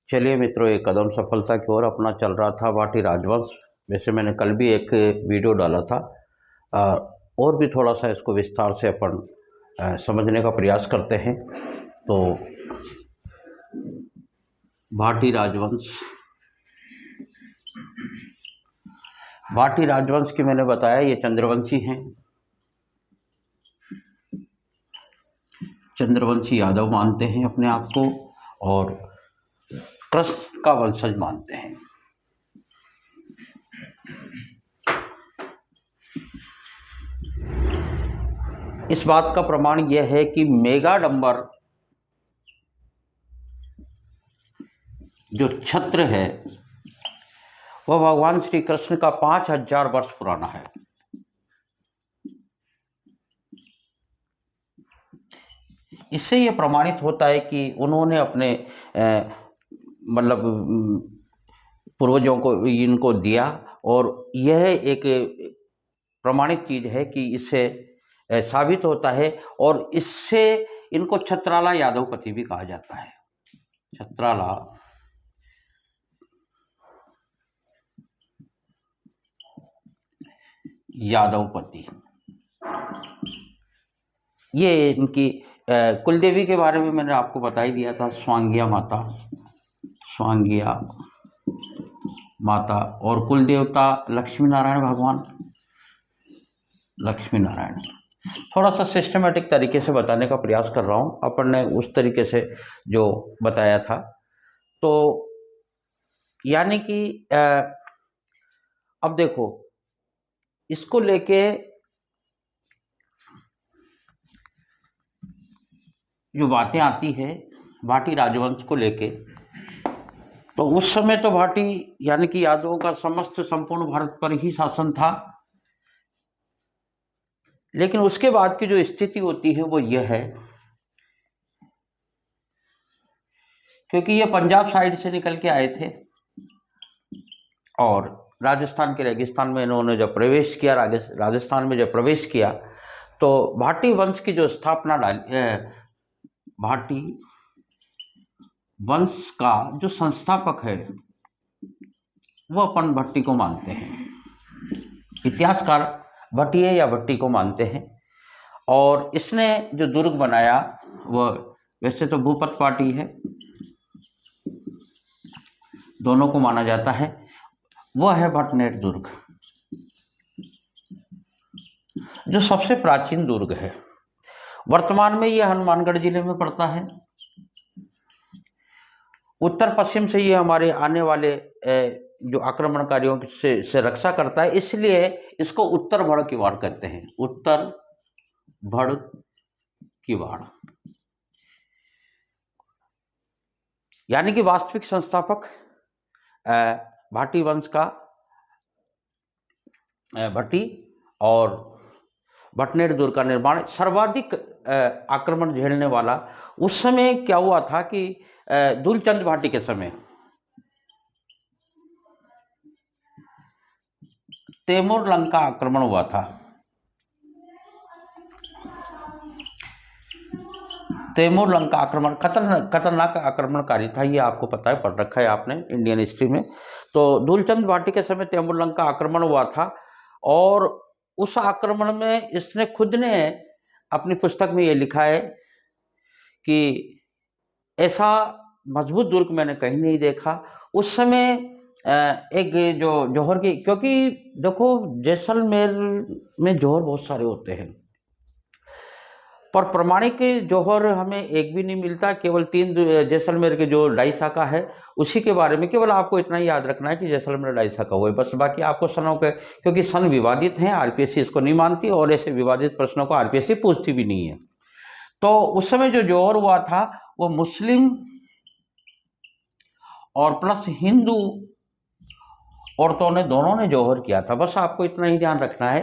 चलिए मित्रों, एक कदम सफलता की ओर अपना चल रहा था भाटी राजवंश। वैसे मैंने कल भी एक वीडियो डाला था। और भी थोड़ा सा इसको विस्तार से अपन समझने का प्रयास करते हैं। तो भाटी राजवंश, भाटी राजवंश की मैंने बताया ये चंद्रवंशी हैं। चंद्रवंशी यादव मानते हैं अपने आप को और कृष्ण का वंशज मानते हैं। इस बात का प्रमाण यह है कि मेगाडंबर जो छत्र है वह भगवान श्री कृष्ण का 5000 वर्ष पुराना है। इससे यह प्रमाणित होता है कि उन्होंने अपने मतलब पूर्वजों को इनको दिया, और यह एक प्रमाणित चीज है कि इससे साबित होता है। और इससे इनको छत्राला यादवपति भी कहा जाता है। छत्राला यादवपति, ये इनकी कुलदेवी के बारे में मैंने आपको बता ही दिया था। स्वांगिया माता, स्वांगिया माता, और कुल देवता लक्ष्मी नारायण भगवान, लक्ष्मी नारायण। थोड़ा सा सिस्टमेटिक तरीके से बताने का प्रयास कर रहा हूँ। अपन ने उस तरीके से जो बताया था, तो यानी कि अब देखो, इसको लेके जो बातें आती है भाटी राजवंश को लेके, तो उस समय तो भाटी यानी कि यादवों का समस्त संपूर्ण भारत पर ही शासन था। लेकिन उसके बाद की जो स्थिति होती है वो यह है, क्योंकि ये पंजाब साइड से निकल के आए थे और राजस्थान के रेगिस्तान में इन्होंने जब प्रवेश किया, राजस्थान में जब प्रवेश किया, तो भाटी वंश की जो स्थापना भाटी वंश का जो संस्थापक है वो अपन भट्टी को मानते हैं। इतिहासकार भट्टिये या भट्टी को मानते हैं। और इसने जो दुर्ग बनाया वह वैसे तो भूपत पाटी है, दोनों को माना जाता है, वह है भटनेर दुर्ग, जो सबसे प्राचीन दुर्ग है। वर्तमान में यह हनुमानगढ़ जिले में पड़ता है। उत्तर पश्चिम से ये हमारे आने वाले जो आक्रमणकारियों से रक्षा करता है, इसलिए इसको उत्तर भड़ किवाड़ कहते हैं। उत्तर भड़ किवाड़, यानी कि वास्तविक संस्थापक भाटी वंश का भट्टी और भटनेर दुर्ग का निर्माण। सर्वाधिक आक्रमण झेलने वाला उस समय क्या हुआ था कि दुलचंद भाटी के समय तैमूर लंका आक्रमण हुआ था। तैमूर लंका आक्रमण खतरनाक आक्रमणकारी था, ये आपको पता है, पढ़ रखा है आपने इंडियन हिस्ट्री में। तो दुलचंद भाटी के समय तैमूर लंका आक्रमण हुआ था, और उस आक्रमण में इसने खुद ने अपनी पुस्तक में ये लिखा है कि ऐसा मजबूत दुर्ग मैंने कहीं नहीं देखा। उस समय एक जो जौहर की, क्योंकि देखो जैसलमेर में जौहर बहुत सारे होते हैं, पर प्रमाणिक जौहर हमें एक भी नहीं मिलता। केवल 3 जैसलमेर के जो डाई शाखा है उसी के बारे में केवल आपको इतना ही याद रखना है कि जैसलमेर डाई शाखा हुए, बस। बाकी आपको सनों के, क्योंकि सन विवादित हैं, आरपीएससी इसको नहीं मानती और ऐसे विवादित प्रश्नों को आरपीएससी पूछती भी नहीं है। तो उस समय जो जौहर हुआ था वो मुस्लिम और प्लस हिंदू औरतों ने, दोनों ने जौहर किया था, बस आपको इतना ही ध्यान रखना है,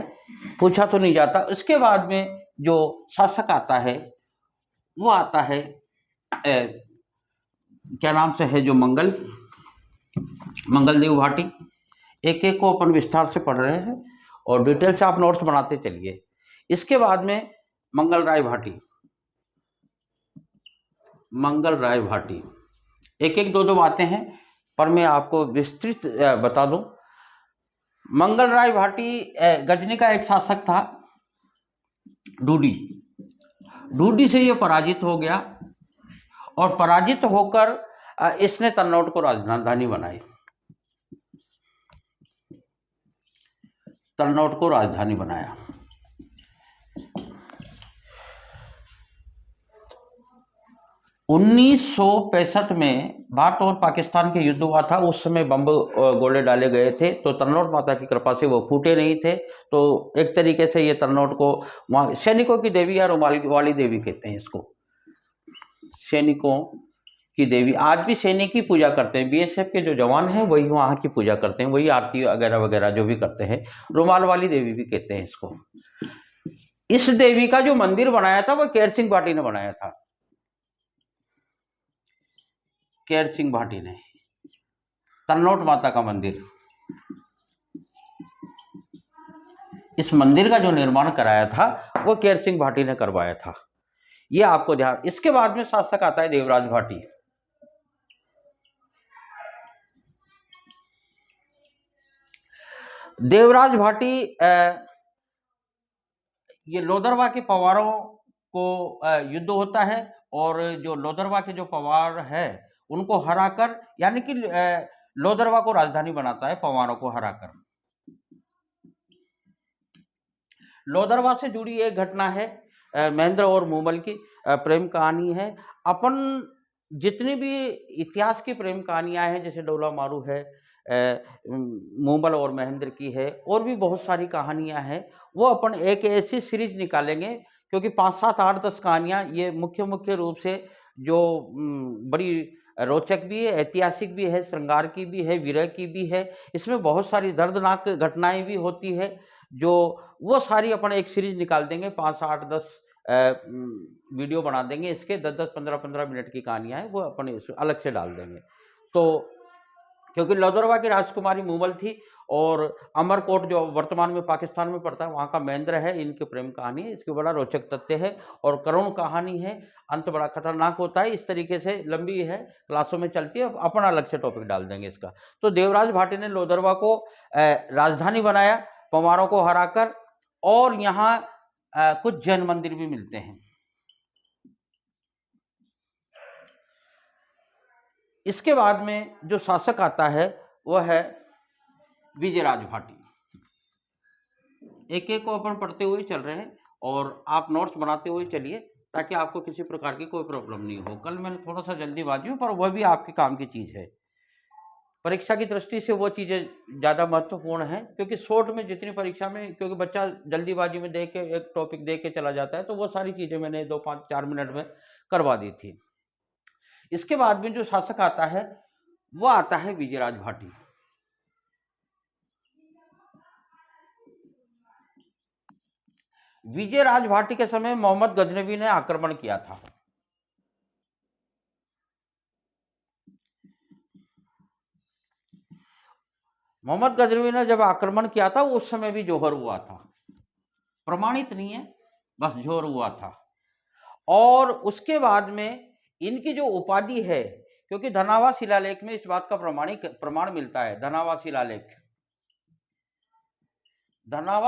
पूछा तो नहीं जाता। उसके बाद में जो शासक आता है वो आता है क्या नाम से है, जो मंगलदेव भाटी। एक एक को अपन विस्तार से पढ़ रहे हैं और डिटेल से आप नोट्स बनाते चलिए। इसके बाद में मंगल राय भाटी, एक एक दो दो बातें हैं, पर मैं आपको विस्तृत बता दूं। मंगल राय भाटी गजनी का एक शासक था, डूडी। डूडी से ये पराजित हो गया और पराजित होकर इसने तन्नौट को राजधानी बनाई। तन्नौट को राजधानी बनाया। 1965 में भारत और पाकिस्तान के युद्ध हुआ था। उस समय बम गोले डाले गए थे, तो तन्नौट माता की कृपा से वो फूटे नहीं थे। तो एक तरीके से ये तन्नौट को वहाँ सैनिकों की देवी या रुमाल वाली देवी कहते हैं इसको, सैनिकों की देवी। आज भी सैनिक की पूजा करते हैं, बीएसएफ के जो जवान हैं वही वहाँ की पूजा करते हैं, वही आरती वगैरह वगैरह जो भी करते हैं। रुमाल वाली देवी भी कहते हैं इसको। इस देवी का जो मंदिर बनाया था वो केर सिंह भाटी ने बनाया था। केर सिंह भाटी ने तन्नौट माता का मंदिर, इस मंदिर का जो निर्माण कराया था वो केर सिंह भाटी ने करवाया था। ये आपको ध्यान। इसके बाद में शासक आता है देवराज भाटी। देवराज भाटी ये लोदरवा के पवारों को युद्ध होता है, और जो लोदरवा के जो पवार है उनको हराकर, यानी कि लोदरवा को राजधानी बनाता है पवारों को हराकर। लोदरवा से जुड़ी एक घटना है, महेंद्र और मूमल की प्रेम कहानी है। अपन जितनी भी इतिहास की प्रेम कहानियां हैं, जैसे डोला मारू है, मूमल और महेंद्र की है, और भी बहुत सारी कहानियां हैं, वो अपन एक ऐसी सीरीज निकालेंगे, क्योंकि 5, 7, 8, 10 कहानियां ये मुख्य रूप से जो बड़ी रोचक भी है, ऐतिहासिक भी है, श्रृंगार की भी है, विरह की भी है। इसमें बहुत सारी दर्दनाक घटनाएं भी होती है, जो वो सारी अपन एक सीरीज निकाल देंगे। 5, 8, 10 वीडियो बना देंगे इसके। 10-10, 15-15 मिनट की कहानियां हैं, वो अपन अलग से डाल देंगे। तो क्योंकि लोदरवा की राजकुमारी मूमल थी, और अमरकोट जो वर्तमान में पाकिस्तान में पड़ता है वहाँ का महेंद्र है, इनकी प्रेम कहानी है। इसके बड़ा रोचक तथ्य है और करुण कहानी है, अंत बड़ा खतरनाक होता है। इस तरीके से लंबी है, क्लासों में चलती है, अपन अलग से टॉपिक डाल देंगे इसका। तो देवराज भाटी ने लोदरवा को राजधानी बनाया पंवारों को हराकर, और यहाँ कुछ जैन मंदिर भी मिलते हैं। इसके बाद में जो शासक आता है वह है विजयराज भाटी। एक एक को अपन पढ़ते हुए चल रहे हैं, और आप नोट्स बनाते हुए चलिए, ताकि आपको किसी प्रकार की कोई प्रॉब्लम नहीं हो। कल मैंने थोड़ा सा जल्दीबाजी में, पर वह भी आपके काम की चीज़ है। परीक्षा की दृष्टि से वो चीज़ें ज़्यादा महत्वपूर्ण हैं, क्योंकि शॉर्ट में जितनी परीक्षा में, क्योंकि बच्चा जल्दीबाजी में दे के एक टॉपिक दे के चला जाता है, तो वो सारी चीज़ें मैंने 2, 5, 4 मिनट में करवा दी थी। इसके बाद में जो शासक आता है वो आता है विजयराज भाटी। विजयराज भाटी के समय मोहम्मद गजनवी ने आक्रमण किया था। मोहम्मद गजनवी ने जब आक्रमण किया था उस समय भी जौहर हुआ था, प्रमाणित नहीं है, बस जौहर हुआ था। और उसके बाद में इनकी जो उपाधि है, क्योंकि धनावा शिलालेख में इस बात का प्रमाण मिलता है। धनावा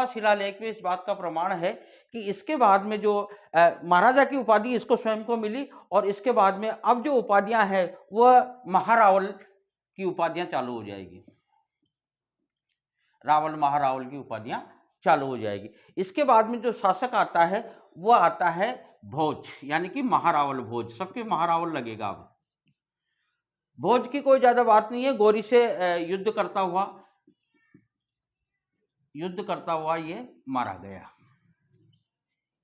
शिलालेख में इस बात का प्रमाण है कि इसके बाद में जो महाराजा की उपाधि इसको स्वयं को मिली, और इसके बाद में अब जो उपाधियां हैं वह महारावल की उपाधियां चालू हो जाएगी। रावल महारावल की उपाधियां चालू हो जाएगी। इसके बाद में जो शासक आता है वो आता है भोज, यानी कि महारावल भोज। सबके महारावल लगेगा। अब भोज की कोई ज्यादा बात नहीं है, गोरी से युद्ध करता हुआ ये मारा गया,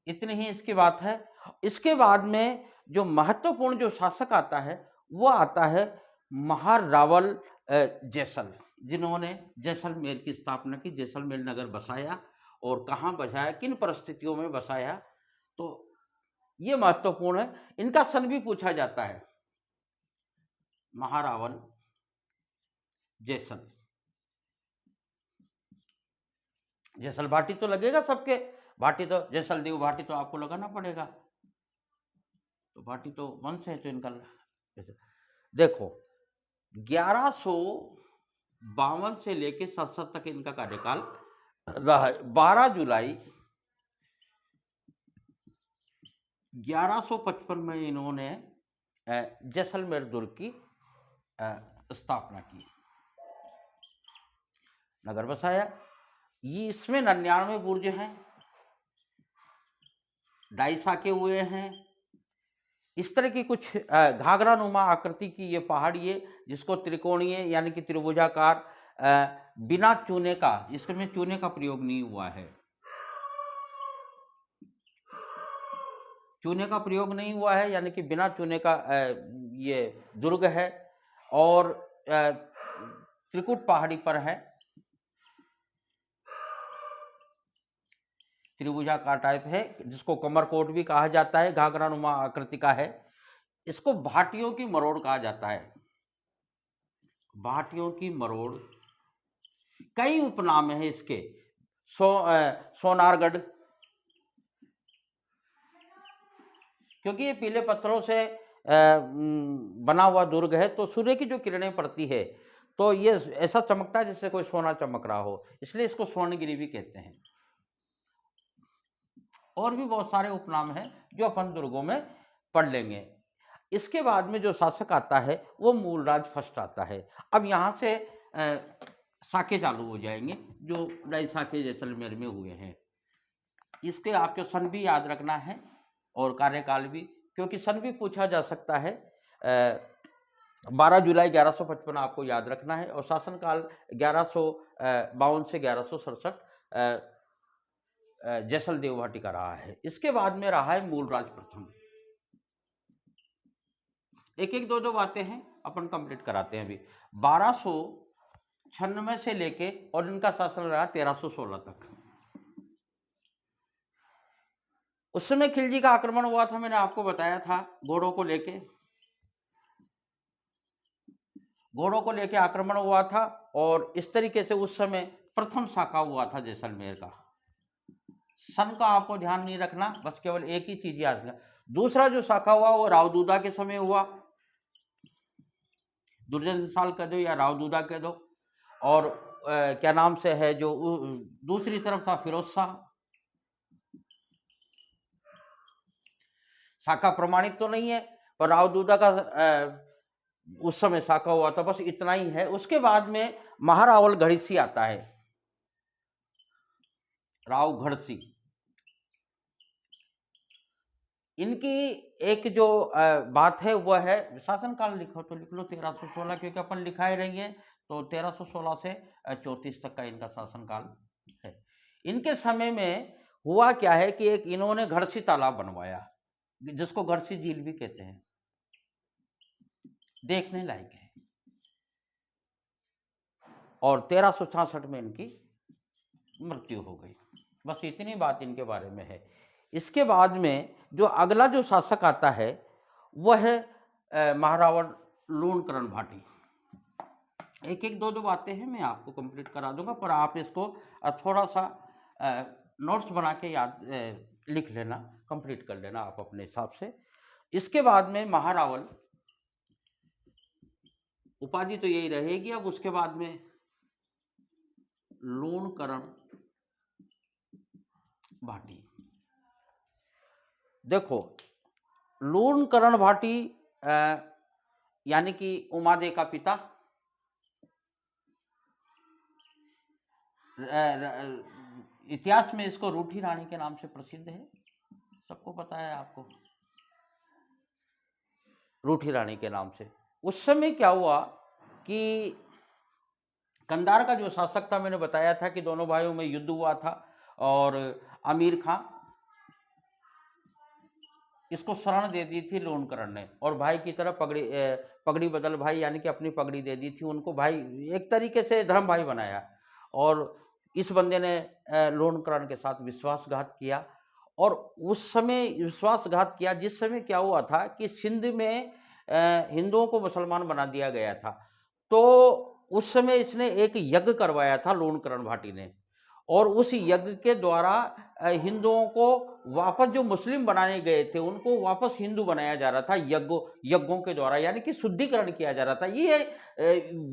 इतनी ही इसकी बात है। इसके बाद में जो महत्वपूर्ण जो शासक आता है वो आता है महारावल जैसल, जिन्होंने जैसलमेर की स्थापना की, जैसलमेर नगर बसाया, और कहाँ बसाया, किन परिस्थितियों में बसाया, तो ये महत्वपूर्ण है। इनका सन भी पूछा जाता है। महारावल जैसल भाटी तो लगेगा सबके, भाटी तो जैसलदेव भाटी तो आपको लगाना पड़ेगा, तो भाटी तो वंश है तो इनका। देखो 1152 से लेके 67 तक इनका कार्यकाल रहा है। 12 जुलाई 1155 में इन्होंने जैसलमेर दुर्ग की स्थापना की, नगर बसाया। ये इसमें 99 बुर्ज हैं, 2.5 साके हुए हैं। इस तरह की कुछ घाघरा नुमा आकृति की ये पहाड़ी है, जिसको त्रिकोणीय यानी कि त्रिभुजाकार बिना चूने का, इसमें चूने का प्रयोग नहीं हुआ है, चूने का प्रयोग नहीं हुआ है, यानी कि बिना चूने का ये दुर्ग है और त्रिकुट पहाड़ी पर है, त्रिभुजाकार टाइप है, जिसको कमरकोट भी कहा जाता है, घाघरा नुमा आकृति का है। इसको भाटियों की मरोड़ कहा जाता है, भाटियों की मरोड़। कई उपनाम हैं इसके, सोनारगढ़, क्योंकि ये पीले पत्थरों से बना हुआ दुर्ग है, तो सूर्य की जो किरणें पड़ती है तो ये ऐसा चमकता है जैसे कोई सोना चमक रहा हो, इसलिए इसको स्वर्णगिरी भी कहते हैं। और भी बहुत सारे उपनाम हैं जो अपन दुर्गों में पढ़ लेंगे। इसके बाद में जो शासक आता है वो मूलराज फर्स्ट आता है। अब यहाँ से साके चालू हो जाएंगे, जो 2.5 साके जैसलमेर में हुए हैं। इसके आपको सन भी याद रखना है और कार्यकाल भी, क्योंकि सन भी पूछा जा सकता है। 12 जुलाई 1155 आपको याद रखना है, और शासनकाल 1152 से 1167 जैसलदेव भाटी का रहा है। इसके बाद में रहा है मूलराज प्रथम। एक एक दो बातें हैं, अपन कंप्लीट कराते हैं। अभी 1296 से लेके और इनका शासन रहा 1316 तक। उस समय खिलजी का आक्रमण हुआ था, मैंने आपको बताया था, घोड़ों को लेके आक्रमण हुआ था, और इस तरीके से उस समय प्रथम शाखा हुआ था जैसलमेर का। सन का आपको ध्यान नहीं रखना, बस केवल एक ही चीज याद रखना। दूसरा जो शाखा हुआ वो रावदूदा के समय हुआ, दुर्जन साल कह दो या रावदूदा कह दो। और क्या नाम से है, जो दूसरी तरफ था फिरोज शाह। शाखा प्रमाणित तो नहीं है, पर रावदूदा का उस समय शाखा हुआ था, बस इतना ही है। उसके बाद में महारावल घड़सी आता है, राव घड़सी। इनकी एक जो बात है वह है, शासनकाल लिखो तो लिख लो 1316, क्योंकि अपन लिखाए रहेंगे, तो 1316 से 34 तक का इनका शासनकाल है। इनके समय में हुआ क्या है कि एक इन्होंने घड़सी तालाब बनवाया, जिसको घड़सी झील भी कहते हैं, देखने लायक है। और 1366 में इनकी मृत्यु हो गई। बस इतनी बात इनके बारे में है। इसके बाद में जो अगला जो शासक आता है वह है महारावल लूणकरण भाटी। एक एक दो बातें हैं, मैं आपको कंप्लीट करा दूंगा, पर आप इसको थोड़ा सा नोट्स बना के याद लिख लेना, कंप्लीट कर लेना आप अपने हिसाब से। इसके बाद में महारावल उपाधि तो यही रहेगी। अब उसके बाद में लूणकरण भाटी। देखो लूणकरण भाटी यानी कि उमादे का पिता, इतिहास में इसको रूठी रानी के नाम से प्रसिद्ध है, सबको पता है आपको, रूठी रानी के नाम से। उस समय क्या हुआ कि कंधार का जो शासक था, मैंने बताया था कि दोनों भाइयों में युद्ध हुआ था, और आमिर खां इसको शरण दे दी थी लूणकरण ने, और भाई की तरफ पगड़ी बदल भाई यानी कि अपनी पगड़ी दे दी थी उनको। भाई एक तरीके से धर्म भाई बनाया, और इस बंदे ने लूणकरण के साथ विश्वासघात किया। और उस समय विश्वासघात किया जिस समय क्या हुआ था कि सिंध में हिंदुओं को मुसलमान बना दिया गया था, तो उस समय इसने एक यज्ञ करवाया था लूणकरण भाटी ने, और उस यज्ञ के द्वारा हिंदुओं को वापस, जो मुस्लिम बनाने गए थे उनको वापस हिंदू बनाया जा रहा था यज्ञों के द्वारा, यानी कि शुद्धिकरण किया जा रहा था। ये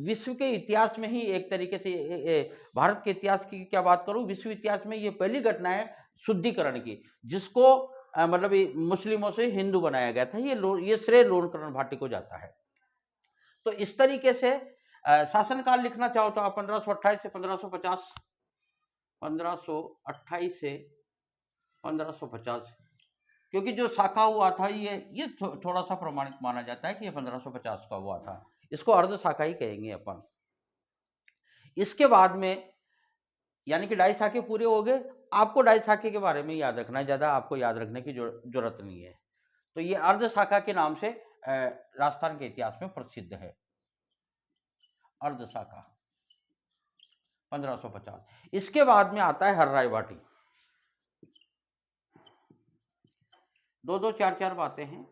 विश्व के इतिहास में ही एक तरीके से, भारत के इतिहास की क्या बात करूं, विश्व इतिहास में ये पहली घटना है शुद्धिकरण की, जिसको मतलब मुस्लिमों से हिंदू बनाया गया था। ये श्रेय लोणकरण भाटी को जाता है। तो इस तरीके से शासनकाल लिखना चाहो तो आप 1528 से 1550, 1528 से 1550, क्योंकि जो शाखा हुआ था ये थोड़ा सा प्रमाणित माना जाता है कि ये 1550 का हुआ था। इसको अर्ध शाखा ही कहेंगे अपन। इसके बाद में यानी कि ढाई शाखे पूरे हो गए। आपको ढाई शाखे के बारे में याद रखना है, ज्यादा आपको याद रखने की जरूरत नहीं है। तो ये अर्ध शाखा के नाम से राजस्थान के इतिहास में प्रसिद्ध है, अर्ध शाखा 1550। इसके बाद में आता है हर्राई भाटी। दो चार बातें हैं,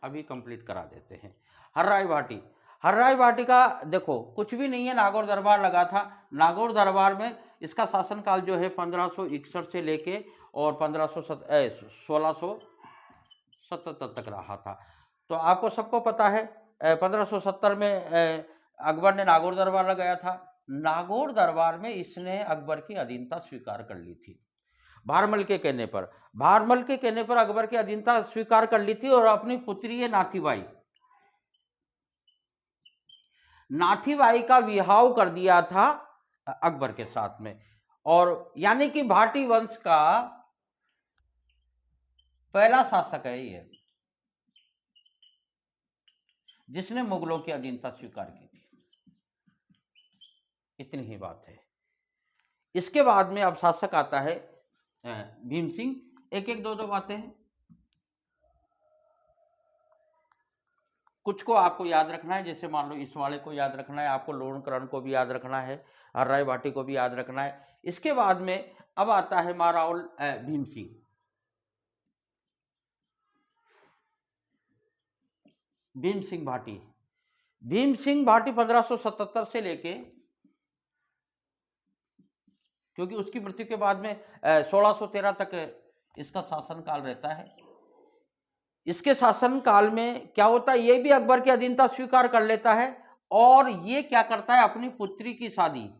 अभी कंप्लीट करा देते हैं। हर्राई भाटी, हर्राई भाटी का देखो कुछ भी नहीं है, नागौर दरबार लगा था। नागौर दरबार में इसका शासनकाल जो है 1561 से लेके और 1677 तक रहा था। तो आपको सबको पता है 1570 में अकबर ने नागौर दरबार लगाया था। नागौर दरबार में इसने अकबर की अधीनता स्वीकार कर ली थी भारमल के कहने पर। भारमल के कहने पर अकबर की अधीनता स्वीकार कर ली थी और अपनी पुत्री नाथीबाई का विवाह कर दिया था अकबर के साथ में। और यानी कि भाटी वंश का पहला शासक है ये, जिसने मुगलों की अधीनता स्वीकार की थी। इतनी ही बात है। इसके बाद में अब शासक आता है भीम सिंह। एक दो बातें हैं, कुछ को आपको याद रखना है। जैसे मान लो इस वाले को याद रखना है, आपको लोणकरण को भी याद रखना है, हर्राई भाटी को भी याद रखना है। इसके बाद में अब आता है महारावल भीम सिंह। भीम सिंह भाटी, भीम सिंह भाटी 1577 से लेके, क्योंकि उसकी मृत्यु के बाद में 1613 तक इसका शासनकाल रहता है। इसके शासनकाल में क्या होता है, ये भी अकबर की अधीनता स्वीकार कर लेता है और ये क्या करता है, अपनी पुत्री की शादी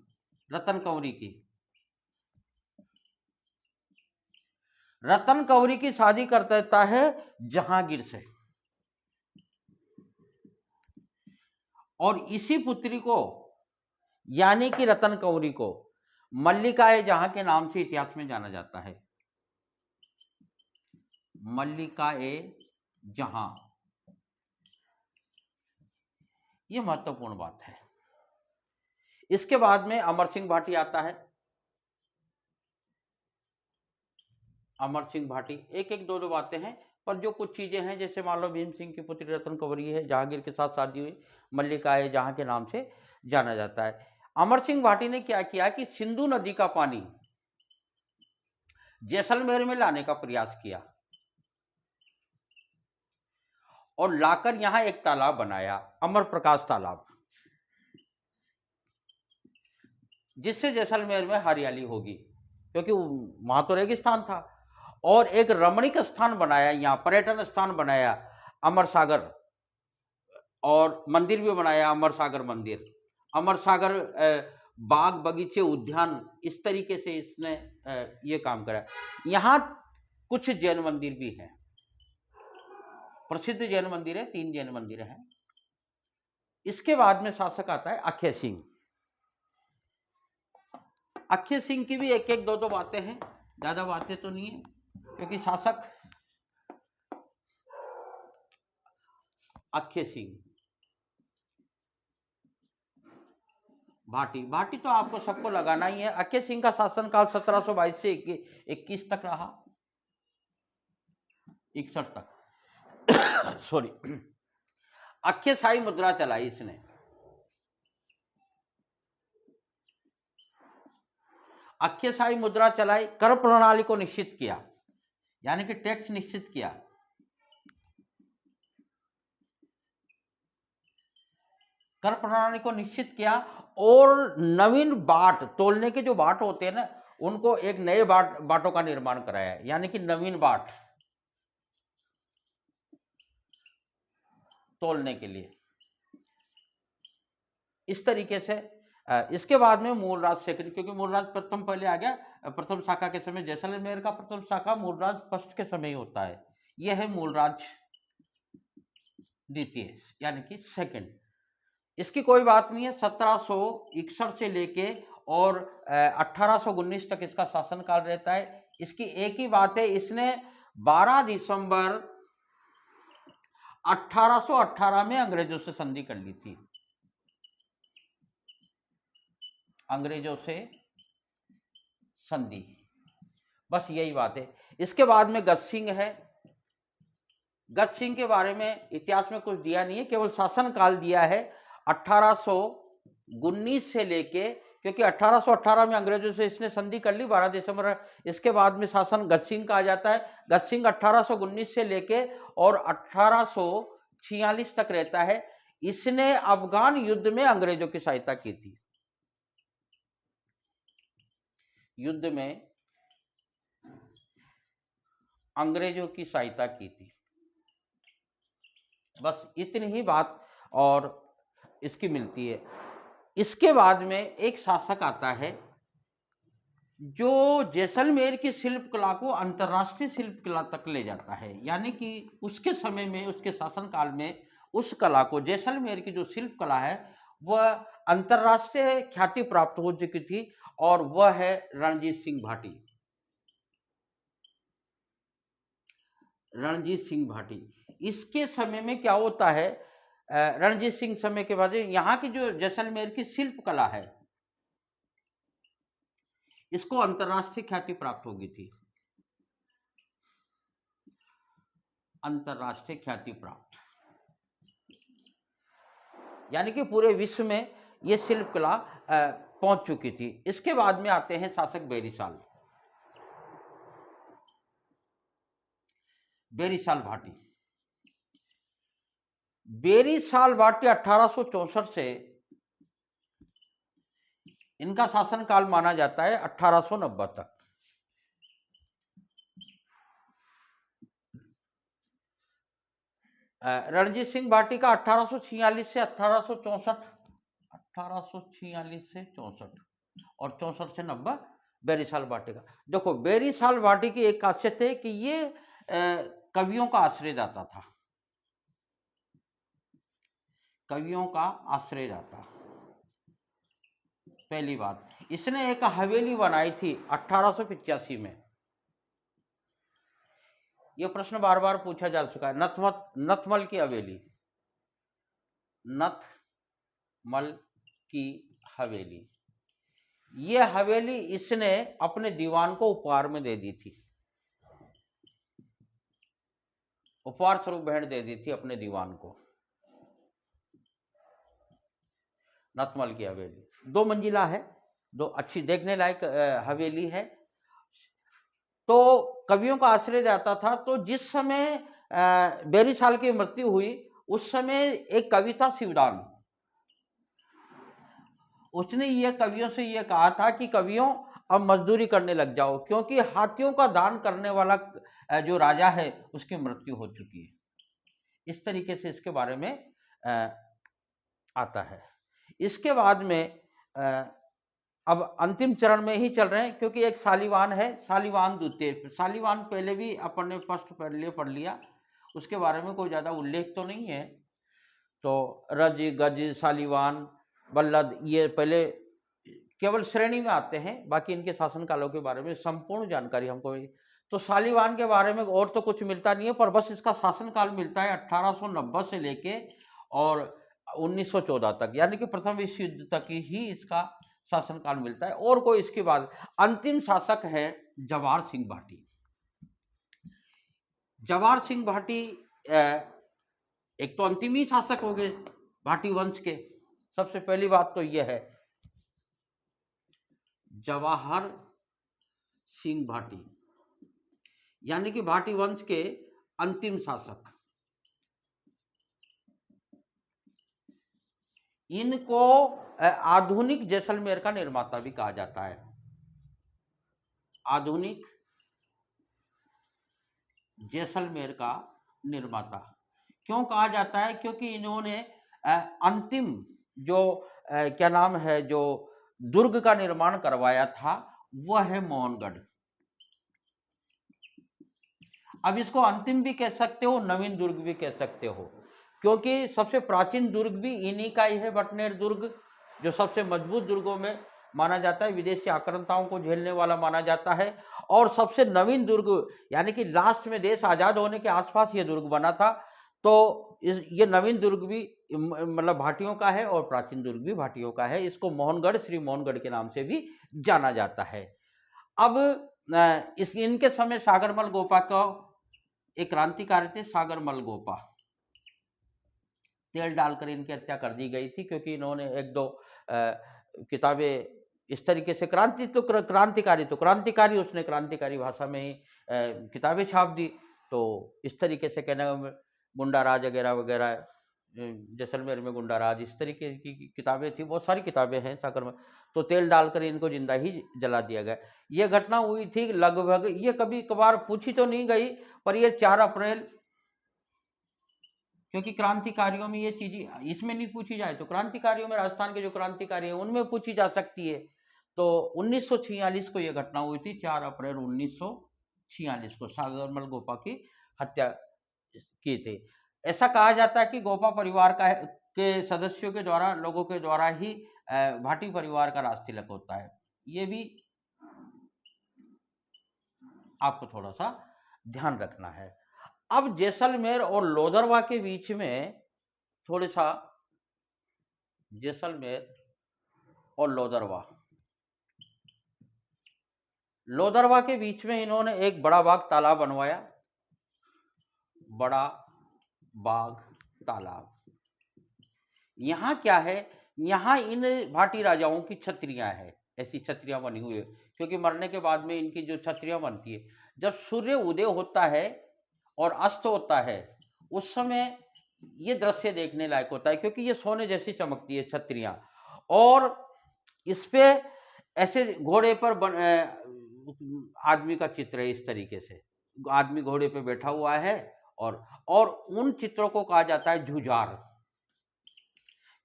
रतन कंवरी की शादी कर देता है जहांगीर से। और इसी पुत्री को यानी कि रतन कंवरी को मल्लिका जहां के नाम से इतिहास में जाना जाता है। मल्लिका जहां, यह महत्वपूर्ण बात है। इसके बाद में अमर सिंह भाटी आता है। अमर सिंह भाटी, एक दो बातें हैं, पर जो कुछ चीजें हैं, जैसे मान लो भीम सिंह की पुत्री रतन कंवरी है, जहांगीर के साथ शादी हुई, मल्लिका जहां के नाम से जाना जाता है। अमर सिंह भाटी ने क्या किया कि सिंधु नदी का पानी जैसलमेर में लाने का प्रयास किया और लाकर यहां एक तालाब बनाया, अमर प्रकाश तालाब, जिससे जैसलमेर में हरियाली होगी, क्योंकि वहां तो रेगिस्तान था। और एक रमणीक स्थान बनाया, यहां पर्यटन स्थान बनाया अमर सागर, और मंदिर भी बनाया अमर सागर मंदिर, अमर सागर बाग बगीचे उद्यान, इस तरीके से इसने ये काम करा। यहां कुछ जैन मंदिर भी हैं, प्रसिद्ध जैन मंदिर है, 3 जैन मंदिर हैं। इसके बाद में शासक आता है अक्षय सिंह। अक्षय सिंह की भी एक दो बातें हैं, ज्यादा बातें तो नहीं है, क्योंकि शासक अक्षय सिंह भाटी तो आपको सबको लगाना ही है। अक्षय सिंह का शासनकाल 1722 से 21 तक रहा, 61 तक सॉरी। अक्षय शाही मुद्रा चलाई इसने। अक्षय शाही मुद्रा चलाई, कर प्रणाली को निश्चित किया, यानी कि टैक्स निश्चित किया। कर प्रणाली को निश्चित किया और नवीन बाट, तोलने के जो बाट होते हैं ना, उनको एक नए बाटों का निर्माण कराया, यानी कि नवीन बाट तोलने के लिए। इस तरीके से इसके बाद में मूलराज सेकंड, क्योंकि मूलराज प्रथम पहले आ गया, प्रथम शाखा के समय जैसलमेर का प्रथम शाखा मूलराज फर्स्ट के समय ही होता है। यह है मूलराज द्वितीय, यानी कि सेकंड। इसकी कोई बात नहीं है, 1761 से लेके और 1819 तक इसका शासनकाल रहता है। इसकी एक ही बात है, इसने 12 दिसंबर 1818 में अंग्रेजों से संधि कर ली थी, अंग्रेजों से संधि, बस यही बात है। इसके बाद में गज सिंह है। गज सिंह के बारे में इतिहास में कुछ दिया नहीं है, केवल शासनकाल दिया है 1819 से लेके, क्योंकि 1818 में अंग्रेजों से इसने संधि कर ली 12 दिसंबर। इसके बाद में शासन गज सिंह का आ जाता है। गज सिंह 1819 से लेके और 1846 तक रहता है। इसने अफगान युद्ध में अंग्रेजों की सहायता की थी, युद्ध में अंग्रेजों की सहायता की थी। बस इतनी ही बात और इसकी मिलती है। इसके बाद में एक शासक आता है जो जैसलमेर की शिल्प कला को अंतर्राष्ट्रीय शिल्प कला तक ले जाता है, यानी कि उसके समय में, उसके शासनकाल में उस कला को, जैसलमेर की जो शिल्प कला है वह अंतर्राष्ट्रीय ख्याति प्राप्त हो चुकी थी, और वह है रणजीत सिंह भाटी। रणजीत सिंह भाटी, इसके समय में क्या होता है, रणजीत सिंह समय के बाद यहाँ की जो जैसलमेर की शिल्प कला है इसको अंतर्राष्ट्रीय ख्याति प्राप्त होगी थी, अंतर्राष्ट्रीय ख्याति प्राप्त, यानी कि पूरे विश्व में यह शिल्प कला पहुंच चुकी थी। इसके बाद में आते हैं शासक बेरीसाल। बेरीसाल भाटी, बेरीसाल भाटी 1864 से इनका शासनकाल माना जाता है 1890 तक। रणजीत सिंह भाटी का 1846 से 1864, 1846 से 64 और 64 से 90 बेरीसाल भाटी का। देखो, बेरीसाल भाटी की एक खासियत है कि ये कवियों का आश्रयदाता था, कवियों का आश्रयदाता। पहली बात, इसने एक हवेली बनाई थी 1885 में। यह प्रश्न बार बार पूछा जा चुका है, नथमल की हवेली, नथमल की हवेली, यह हवेली इसने अपने दीवान को उपहार में दे दी थी, उपहार स्वरूप भेंट दे दी थी अपने दीवान को। नथमल की हवेली 2 मंजिला है, 2 अच्छी देखने लायक हवेली है। तो कवियों का आश्रय जाता था। तो जिस समय बेरीसाल की मृत्यु हुई उस समय एक कवि था शिवदान, उसने ये कवियों से ये कहा था कि कवियों अब मजदूरी करने लग जाओ, क्योंकि हाथियों का दान करने वाला जो राजा है उसकी मृत्यु हो चुकी है। इस तरीके से इसके बारे में आता है। इसके बाद में अब अंतिम चरण में ही चल रहे हैं, क्योंकि एक शालिवान है, शालिवान द्वितीय। शालिवान पहले भी अपन ने फर्स्ट पढ़ लिया, उसके बारे में कोई ज़्यादा उल्लेख तो नहीं है। तो रज, गज, शालिवान, बल्लद ये पहले केवल श्रेणी में आते हैं, बाकी इनके शासनकालों के बारे में संपूर्ण जानकारी हमको। तो शालिवान के बारे में और तो कुछ मिलता नहीं है, पर बस इसका शासनकाल मिलता है 1890 से लेके और 1914 तक, यानी कि प्रथम विश्व युद्ध तक ही इसका शासनकाल मिलता है। और कोई इसके बाद अंतिम शासक है जवाहर सिंह भाटी। जवाहर सिंह भाटी एक तो अंतिम ही शासक हो गए भाटी वंश के। सबसे पहली बात तो यह है, जवाहर सिंह भाटी यानी कि भाटी वंश के अंतिम शासक। इनको आधुनिक जैसलमेर का निर्माता भी कहा जाता है। आधुनिक जैसलमेर का निर्माता। क्यों कहा जाता है? क्योंकि इन्होंने अंतिम जो क्या नाम है, जो दुर्ग का निर्माण करवाया था वह है मोहनगढ़। अब इसको अंतिम भी कह सकते हो, नवीन दुर्ग भी कह सकते हो, क्योंकि सबसे प्राचीन दुर्ग भी इन्हीं का ही है, बटनेर दुर्ग, जो सबसे मजबूत दुर्गों में माना जाता है, विदेशी आक्रांताओं को झेलने वाला माना जाता है। और सबसे नवीन दुर्ग, यानी कि लास्ट में देश आजाद होने के आसपास ये दुर्ग बना था। तो ये नवीन दुर्ग भी मतलब भाटियों का है और प्राचीन दुर्ग भी भाटियों का है। इसको मोहनगढ़, श्री मोहनगढ़ के नाम से भी जाना जाता है। अब इनके समय सागरमल गोपा का एक क्रांतिकारी थे, सागरमल गोपा। तेल डालकर इनकी हत्या कर दी गई थी, क्योंकि इन्होंने एक दो किताबें इस तरीके से, क्रांतिकारी उसने क्रांतिकारी भाषा में ही किताबें छाप दी। तो इस तरीके से कहना, गुंडा राज वगैरह वगैरह, जैसलमेर में गुंडा राज, इस तरीके की किताबें थी, बहुत सारी किताबें हैं सागर में। तो तेल डालकर इनको जिंदा ही जला दिया गया। ये घटना हुई थी लगभग, ये कभी कभार पूछी तो नहीं गई, पर ये 4 अप्रैल, क्योंकि क्रांतिकारियों में ये चीजें इसमें नहीं पूछी जाए तो क्रांतिकारियों में, राजस्थान के जो क्रांतिकारी हैं उनमें पूछी जा सकती है। तो 1946 को यह घटना हुई थी, 4 अप्रैल 1946 को सागरमल गोपा की हत्या की थी। ऐसा कहा जाता है कि गोपा परिवार के सदस्यों के द्वारा, लोगों के द्वारा ही भाटी परिवार का राज तिलक होता है। ये भी आपको थोड़ा सा ध्यान रखना है। अब जैसलमेर और लोदरवा के बीच में थोड़ा सा, जैसलमेर और लोदरवा के बीच में इन्होंने एक बड़ा बाग तालाब बनवाया। बड़ा बाग तालाब, यहां क्या है, यहां इन भाटी राजाओं की छत्रियां हैं, ऐसी छत्रियां बनी हुई है, क्योंकि मरने के बाद में इनकी जो छत्रियां बनती है, जब सूर्य उदय होता है और अस्त होता है, उस समय ये दृश्य देखने लायक होता है, क्योंकि ये सोने जैसी चमकती है छत्रियां। और इस पे ऐसे घोड़े पर आदमी का चित्र है, इस तरीके से आदमी घोड़े पे बैठा हुआ है। और उन चित्रों को कहा जाता है झुजार,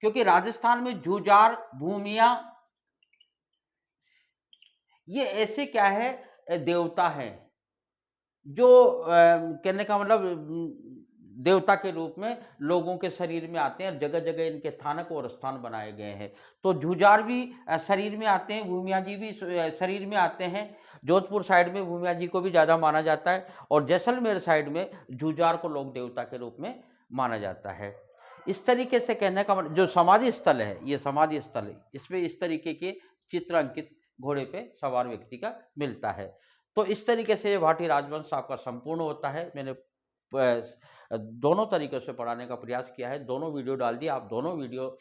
क्योंकि राजस्थान में झुजार भूमिया, ये ऐसे क्या है, देवता है, जो कहने का मतलब देवता के रूप में लोगों के शरीर में आते हैं। जगह जगह इनके थानक और स्थान बनाए गए हैं। तो झुजार भी शरीर में आते हैं, भूमिया जी भी शरीर में आते हैं। जोधपुर साइड में भूमिया जी को भी ज्यादा माना जाता है, और जैसलमेर साइड में झुजार को लोक देवता के रूप में माना जाता है। इस तरीके से कहने का मतलब, जो समाधि स्थल है, ये समाधि स्थल है, इसमें इस तरीके के चित्र अंकित घोड़े पे सवार व्यक्ति का मिलता है। तो इस तरीके से ये भाटी राजवंश आपका संपूर्ण होता है। मैंने दोनों तरीकों से पढ़ाने का प्रयास किया है, दोनों वीडियो डाल दिया, आप दोनों वीडियो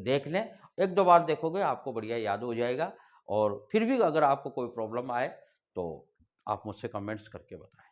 देख लें, 1-2 बार देखोगे आपको बढ़िया याद हो जाएगा। और फिर भी अगर आपको कोई प्रॉब्लम आए तो आप मुझसे कमेंट्स करके बताएं।